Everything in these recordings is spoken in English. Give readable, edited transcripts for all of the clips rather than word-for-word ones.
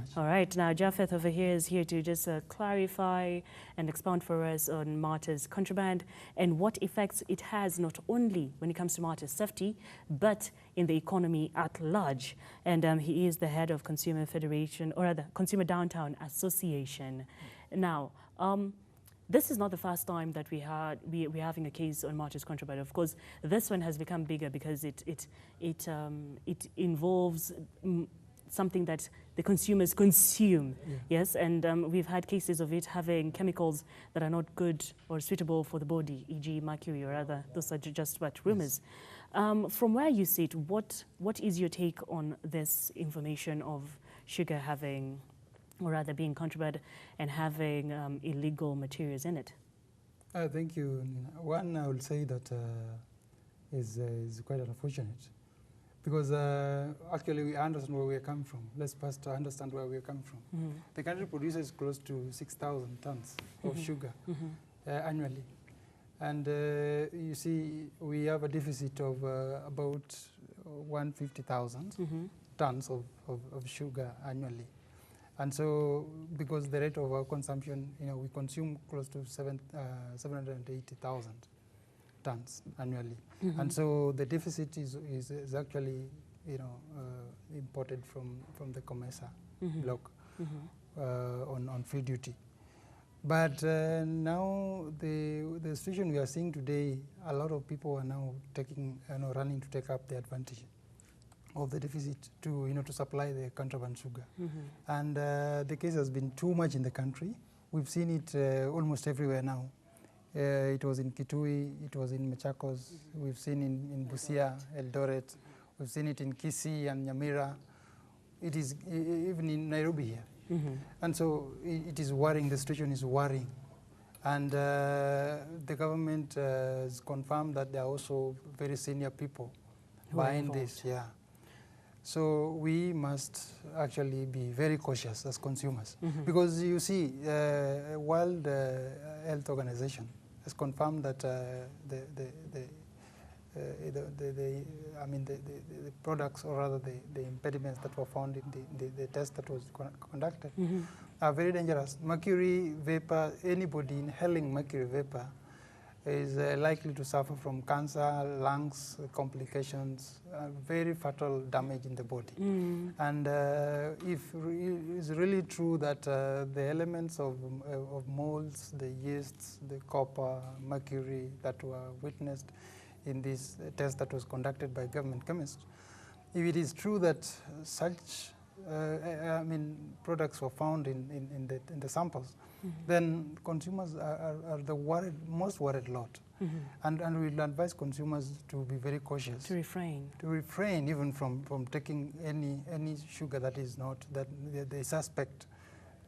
much. All right, now Japheth over here is here to just clarify and expound for us on Martyr's contraband and what effects it has not only when it comes to Martyr's safety, but in the economy at large. And he is the head of Consumer Federation, or rather Consumer Downtown Association. Now, this is not the first time that we're having a case on Martyr's contraband. Of course, this one has become bigger because it involves something that the consumers consume, yes, and we've had cases of it having chemicals that are not good or suitable for the body, e.g. mercury or other. Those are just but rumors. Yes. From where you sit, what is your take on this information of sugar having, or rather being contraband and having illegal materials in it? Thank you. One, I will say that is quite unfortunate. Because actually we understand where we are coming from. Let's first understand where we are coming from. Mm-hmm. The country produces close to 6,000 tons of sugar annually. And you see, we have a deficit of about 150,000 tons of sugar annually. And so, because the rate of our consumption, we consume close to 780,000 tons annually. And so the deficit is actually, imported from the COMESA block on free duty. But now the situation we are seeing today, a lot of people are now running to take up the advantage of the deficit to supply the contraband sugar. And the case has been too much in the country. We've seen it almost everywhere now. It was in Kitui, it was in Machakos, we've seen in Busia, Eldoret, we've seen it in Kisii and Nyamira. It is even in Nairobi here. And so it is worrying, the situation is worrying. And the government has confirmed that there are also very senior people behind this. Yeah. So we must actually be very cautious as consumers. Because you see, World Health Organization has confirmed that the products, or rather the impediments that were found in the test that was conducted are very dangerous. Mercury vapor, anybody inhaling mercury vapor is likely to suffer from cancer, lungs complications, very fatal damage in the body. And if it's really true that the elements of molds, the yeasts, the copper, mercury that were witnessed in this test that was conducted by government chemists, if it is true that such products were found in the samples, then consumers are the most worried lot. And we'll advise consumers to be very cautious. To refrain. To refrain even from taking any sugar that is not, that they suspect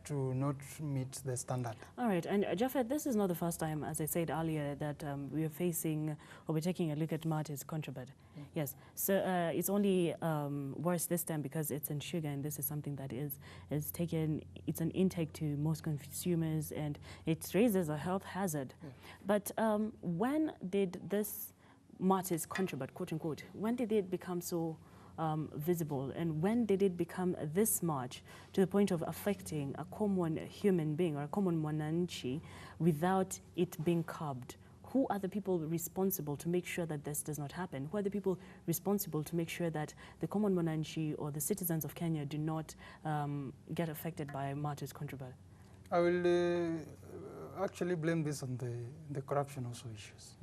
to not meet the standard. All right, and Japheth, this is not the first time, as I said earlier, that we are facing, or we're taking a look at Martyr's contraband. Yes, so it's only worse this time because it's in sugar, and this is something that is taken, it's an intake to most consumers, and it raises a health hazard. But when did this Martyr's contraband, quote unquote, when did it become so visible, and when did it become this much to the point of affecting a common human being or a common mwananchi without it being curbed? Who are the people responsible to make sure that this does not happen? Who are the people responsible to make sure that the common mwananchi or the citizens of Kenya do not get affected by Martyr's contraband? I will actually blame this on the corruption also issues.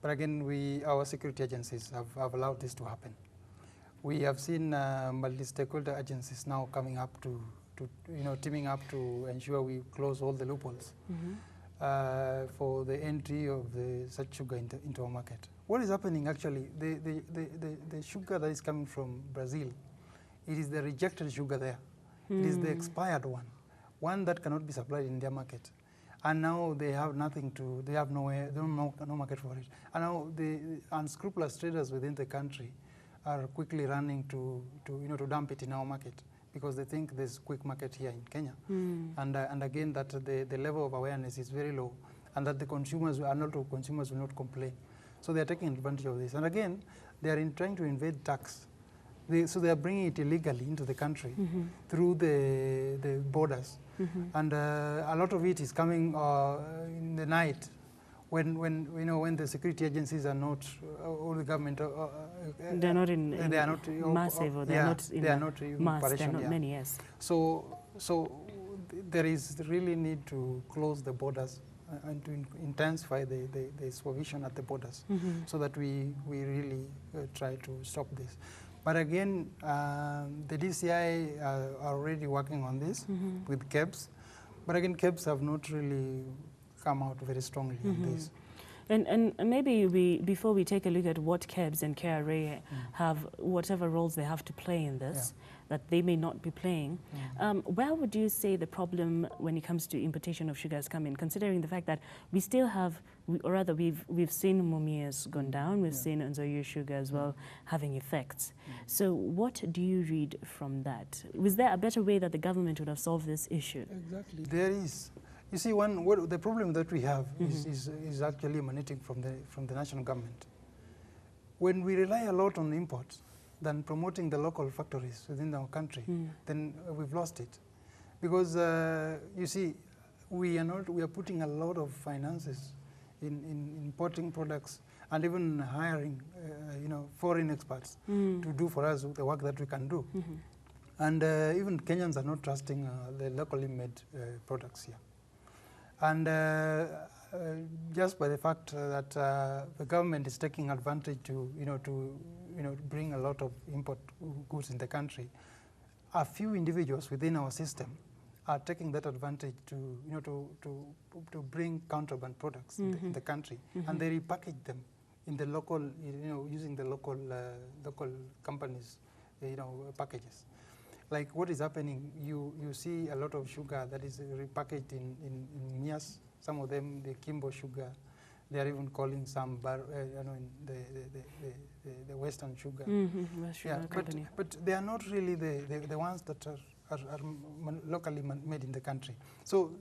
But again, our security agencies have allowed this to happen. We have seen multi-stakeholder agencies now coming up to teaming up to ensure we close all the loopholes for the entry of such sugar into our market. What is happening actually, the sugar that is coming from Brazil, it is the rejected sugar there. It is the expired one that cannot be supplied in their market. And now they have nothing to, they have no market for it. And now the unscrupulous traders within the country are quickly running to dump it in our market because they think there's quick market here in Kenya. And again, that the level of awareness is very low, and that the consumers will not complain. So they are taking advantage of this. And again, they are trying to invade tax So they are bringing it illegally into the country through the borders. And a lot of it is coming in the night when the security agencies are not, or the government, they're not in they are not massive, or they're not in they are not in mass, operation, they're not many, yes. So there is really need to close the borders and to intensify the supervision at the borders, so that we really try to stop this. But again, the DCI are already working on this with KEBS, but again, KEBS have not really come out very strongly on this. And maybe before we take a look at what KEBS and KRA have, whatever roles they have to play in this, that they may not be playing, where would you say the problem when it comes to importation of sugar has come in, considering the fact that we still have, or rather we've seen Mumias gone down, we've seen Nzoia sugar as well having effects. So what do you read from that? Was there a better way that the government would have solved this issue? Exactly. There is. You see, the problem that we have is actually emanating from the national government. When we rely a lot on imports than promoting the local factories within our country, then we've lost it. Because you see, we are putting a lot of finances in importing products and even hiring foreign experts to do for us the work that we can do. And even Kenyans are not trusting the locally made products here. And just by the fact that the government is taking advantage to bring a lot of import goods in the country, a few individuals within our system are taking that advantage to bring contraband products in the country, and they repackage them in the local, using the local companies, packages. Like what is happening, you see a lot of sugar that is repackaged in Mias. Some of them, the Kimbo sugar, they are even calling some the Western sugar. But they are not really the ones that are locally made in the country. So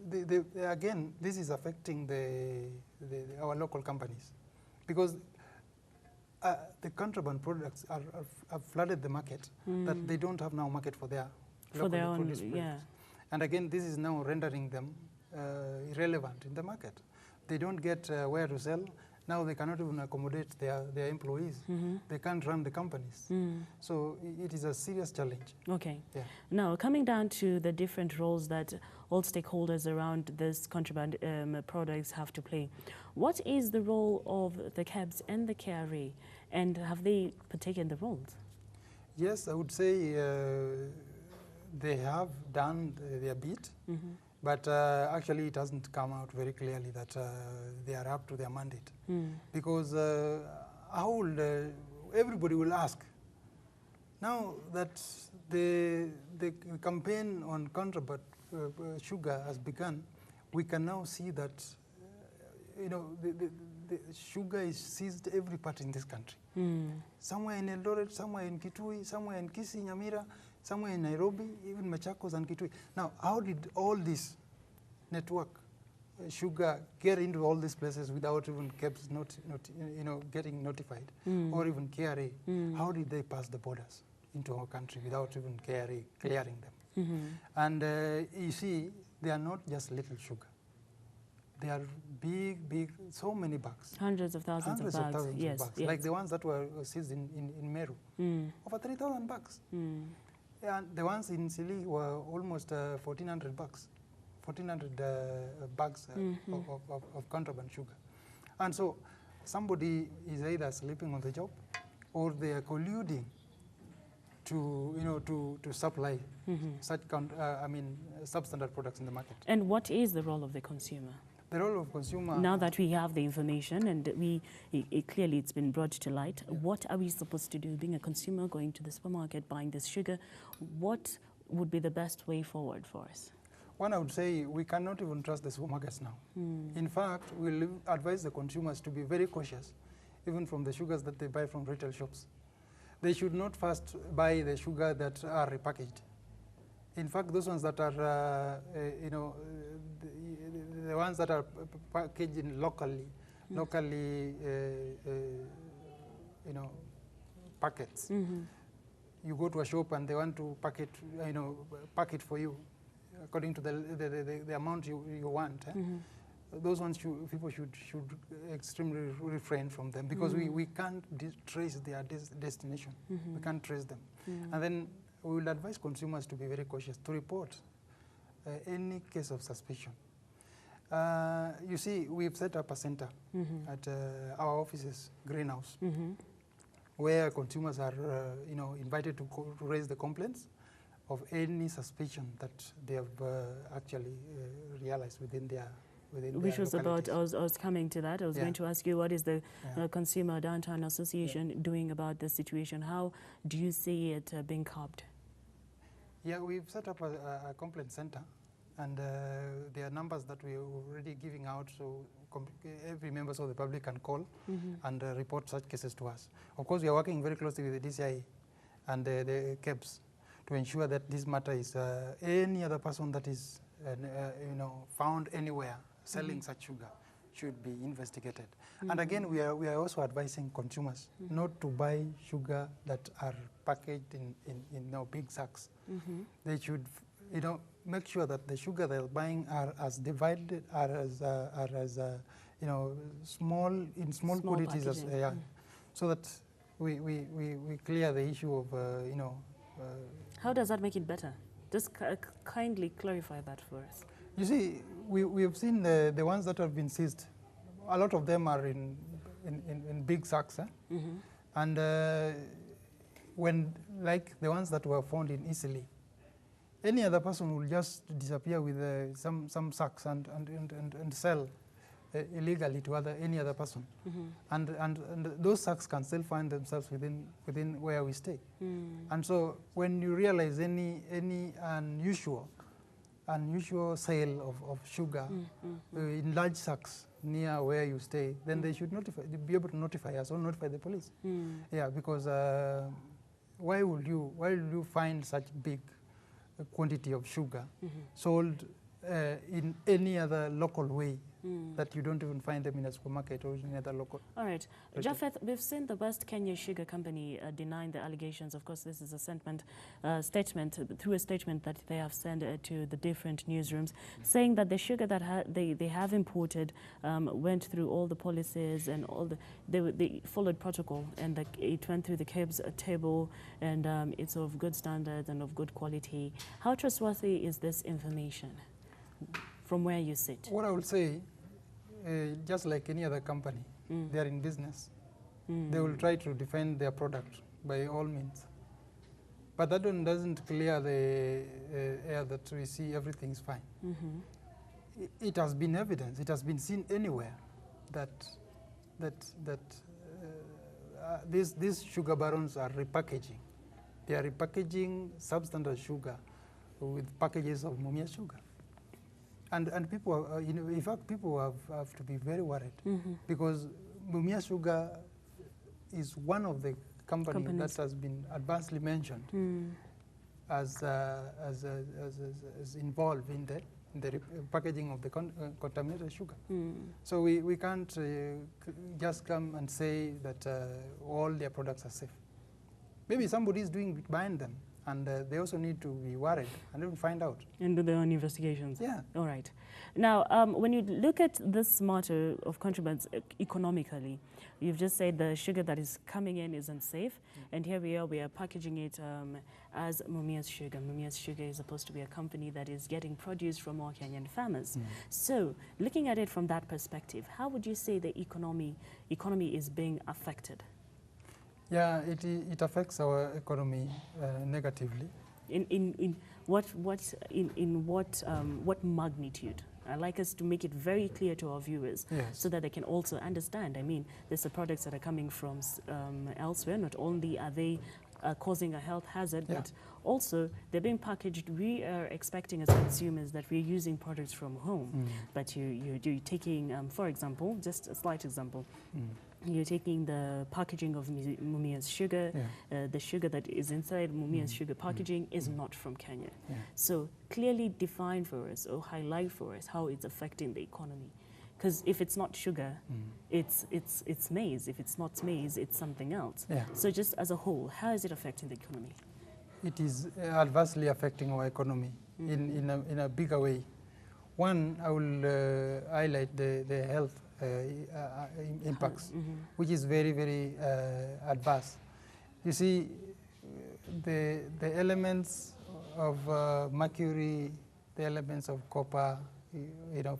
again, this is affecting our local companies, because the contraband products have flooded the market, that they don't have now market for their own products. And again, this is now rendering them irrelevant in the market. They don't get where to sell. Now they cannot even accommodate their employees. They can't run the companies. So it is a serious challenge. Okay. Yeah. Now, coming down to the different roles that all stakeholders around this contraband products have to play, what is the role of the KEBS and the KRA, and have they partaken the roles? Yes, I would say they have done their bit. But actually, it hasn't come out very clearly that they are up to their mandate. Because everybody will ask, now that the campaign on contraband sugar has begun, we can now see that the sugar is seized every part in this country. Somewhere in Eldoret, somewhere in Kitui, somewhere in Kisii, Nyamira, somewhere in Nairobi, even Machakos and Kitui. Now, how did all this network sugar get into all these places without even KEBS getting notified, or even KRA? How did they pass the borders into our country without even KRA clearing them? And you see, they are not just little sugar. They are big, so many bags. Hundreds of thousands of bags. Yes. Like the ones that were seized in Meru. Over 3,000 bags. And the ones in Sili were almost 1,400 bags. 1,400 bags of contraband sugar. And so somebody is either sleeping on the job, or they are colluding to supply such substandard products in the market. And what is the role of the consumer? The role of consumer... Now that we have the information and clearly it's been brought to light, what are we supposed to do? Being a consumer, going to the supermarket, buying this sugar, what would be the best way forward for us? One, I would say we cannot even trust the supermarkets now. In fact, we'll advise the consumers to be very cautious, even from the sugars that they buy from retail shops. They should not first buy the sugar that are repackaged. In fact, those ones that are, the ones that are packaged in locally, packets. you go to a shop and they want to pack it, pack it for you according to the amount you want. Those ones people should extremely refrain from them, because we can't trace their destination. We can't trace them. And then we will advise consumers to be very cautious, to report any case of suspicion. You see, we've set up a center at our offices, Greenhouse, where consumers are invited to raise the complaints of any suspicion that they have actually realized within their which was about, I was coming to that. I was going to ask you, what is the Consumer Downtown Association doing about this situation? How do you see it being curbed? Yeah, we've set up a complaint center, and there are numbers that we're already giving out, so every member of the public can call and report such cases to us. Of course, we are working very closely with the DCI and the KEBS to ensure that this matter is any other person that is found anywhere selling such sugar should be investigated. And again, we are also advising consumers not to buy sugar that are packaged in big sacks. They should make sure that the sugar they're buying are as divided, small quantities, so that we clear the issue of How does that make it better? Just kindly clarify that for us. You see, we have seen the ones that have been seized. A lot of them are in big sacks, and when, like the ones that were found in Italy, any other person will just disappear with some sacks and sell illegally to any other person, and those sacks can still find themselves within where we stay. And so when you realize any unusual sale of sugar in large sacks near where you stay, then they should be able to notify us or notify the police. Yeah, because why would you find such big quantity of sugar sold in any other local way that you don't even find them in a supermarket or in other local? All right. Japheth, we've seen the West Kenya Sugar Company denying the allegations. Of course, this is a statement through a statement that they have sent to the different newsrooms, saying that the sugar that they have imported went through all the policies and all they followed protocol, and it went through the KEBS table, and it's of good standards and of good quality. How trustworthy is this information from where you sit? What I would say, just like any other company, they are in business. They will try to defend their product by all means. But that one doesn't clear the air that we see everything's fine. It has been evidence, it has been seen anywhere that these sugar barons are repackaging. They are repackaging substandard sugar with packages of Mumia sugar. And people, in fact, people have to be very worried, because Mumia Sugar is one of the companies that has been advancedly mentioned as involved in the packaging of the contaminated sugar. So we can't just come and say that all their products are safe. Maybe somebody is doing behind them, and they also need to be worried and even find out. And do their own investigations. Yeah. All right. Now, when you look at this matter of contrabands economically, you've just said the sugar that is coming in is unsafe, and here we are packaging it as Mumia's Sugar. Mumia's Sugar is supposed to be a company that is getting produce from our Kenyan farmers. So, looking at it from that perspective, how would you say the economy is being affected? Yeah, it affects our economy negatively. In what magnitude? I'd like us to make it very clear to our viewers, so that they can also understand. I mean, there's the products that are coming from elsewhere. Not only are they causing a health hazard, but also they're being packaged. We are expecting as consumers that we're using products from home, but you're taking, for example, just a slight example. You're taking the packaging of Mumia's Sugar. The sugar that is inside Mumia's Sugar packaging is not from Kenya. So clearly define for us or highlight for us how it's affecting the economy. Because if it's not sugar, it's maize. If it's not maize, it's something else. So just as a whole, how is it affecting the economy? it is adversely affecting our economy in a bigger way. One, I will highlight the health impacts, which is very, very adverse. You see, the elements of mercury, the elements of copper,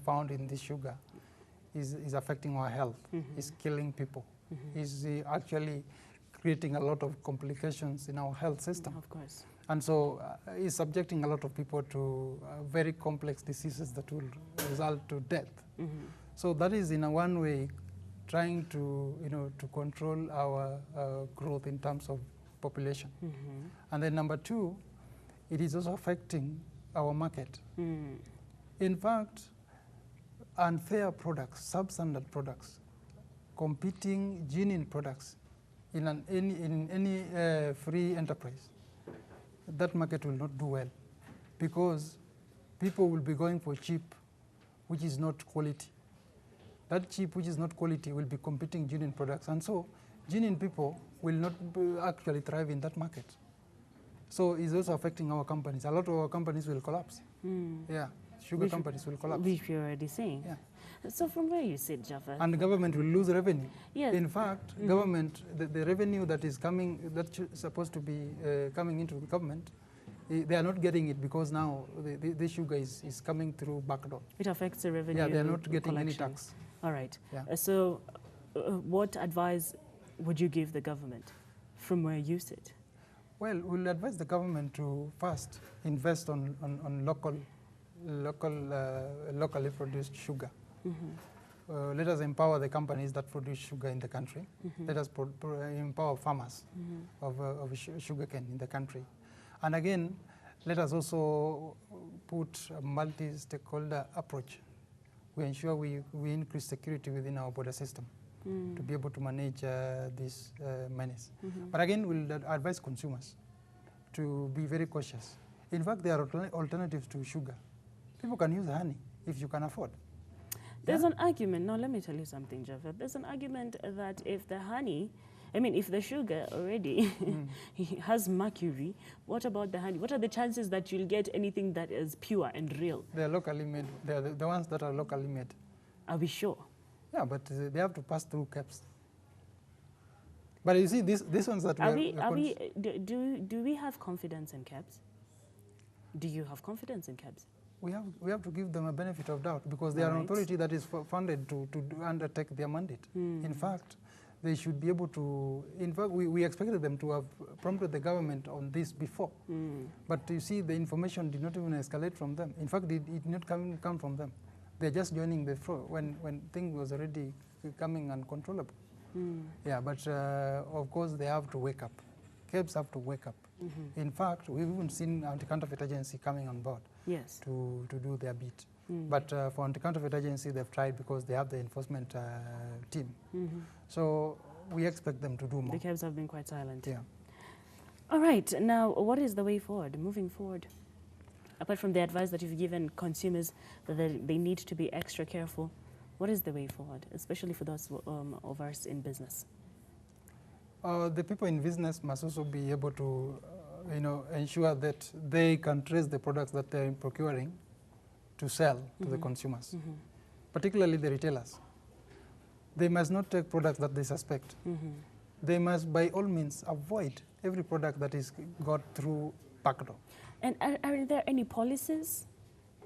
found in this sugar is affecting our health, is killing people, is actually creating a lot of complications in our health system. Of course. And so it's subjecting a lot of people to very complex diseases that will result to death. So that is in a one way trying to, to control our growth in terms of population. And then number two, it is also affecting our market. In fact, unfair products, substandard products, competing genuine products in any free enterprise, that market will not do well because people will be going for cheap, which is not quality. That cheap, which is not quality, will be competing genuine products. And so genuine people will not actually thrive in that market. So it's also affecting our companies. A lot of our companies will collapse. Yeah, sugar companies will collapse. Which you're already saying. Yeah. So from where you sit, Jaffer? And the government will lose revenue. Yes. In fact, government, the revenue that is coming, that's supposed to be coming into the government, they are not getting it because now the sugar is coming through backdoor. It affects the revenue. Yeah, they are not getting any tax. All right. Yeah. So what advice would you give the government from where you sit? Well, we'll advise the government to first invest on locally produced sugar. Let us empower the companies that produce sugar in the country. Let us empower farmers of sugarcane in the country. And again, let us also put a multi-stakeholder approach. We ensure we increase security within our border system to be able to manage this menace. But again, we'll advise consumers to be very cautious. In fact, there are alternatives to sugar. People can use honey if you can afford. There's an argument. Now, let me tell you something, Jaffer. There's an argument that if the honey, if the sugar already has mercury, what about the honey? What are the chances that you'll get anything that is pure and real? They're locally made. They're the ones that are locally made. Are we sure? Yeah, but they have to pass through KEBS. But you see, these ones that do we have confidence in KEBS? Do you have confidence in KEBS? We have to give them a benefit of doubt because they are an authority that is funded to undertake their mandate. In fact, they should be able to, in fact, we expected them to have prompted the government on this before. But you see, the information did not even escalate from them. In fact, it did not come from them. They're just joining the flow when things was already becoming uncontrollable. Yeah, but of course, they have to wake up. KEBS have to wake up. In fact, we've even seen Anti-Counterfeit Agency coming on board to do their bit. But for Anti-Counterfeit Agency, they've tried because they have the enforcement team. So we expect them to do more. The KEBS have been quite silent. Yeah. All right. Now, what is the way forward, moving forward? Apart from the advice that you've given consumers that they need to be extra careful, what is the way forward, especially for those of us in business? The people in business must also be able to, ensure that they can trace the products that they're procuring to sell to the consumers, particularly the retailers. They must not take products that they suspect. They must, by all means, avoid every product that is got through backdoor. And are there any policies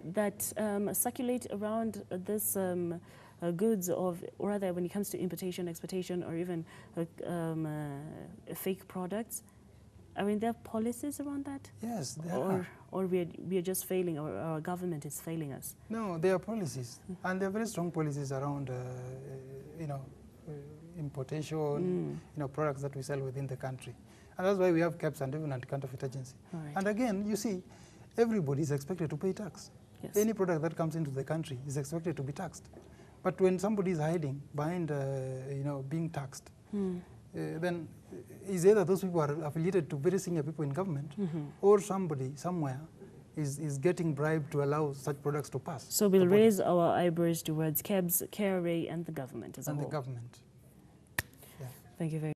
that circulate around this goods or rather when it comes to importation, exportation, or even fake products? I mean, there are policies around that? Yes, there are. Or we are just failing, or our government is failing us? No, there are policies, and there are very strong policies around, importation, products that we sell within the country. And that's why we have KEBS and even Anti-Counterfeit Agency. Right. And again, you see, everybody is expected to pay tax. Yes. Any product that comes into the country is expected to be taxed. But when somebody is hiding behind, being taxed, then is either those people are affiliated to very senior people in government, or somebody somewhere is getting bribed to allow such products to pass. So we'll raise our eyebrows towards KEBS, KRA, and the government as a whole. And the government. Yeah. Thank you very much.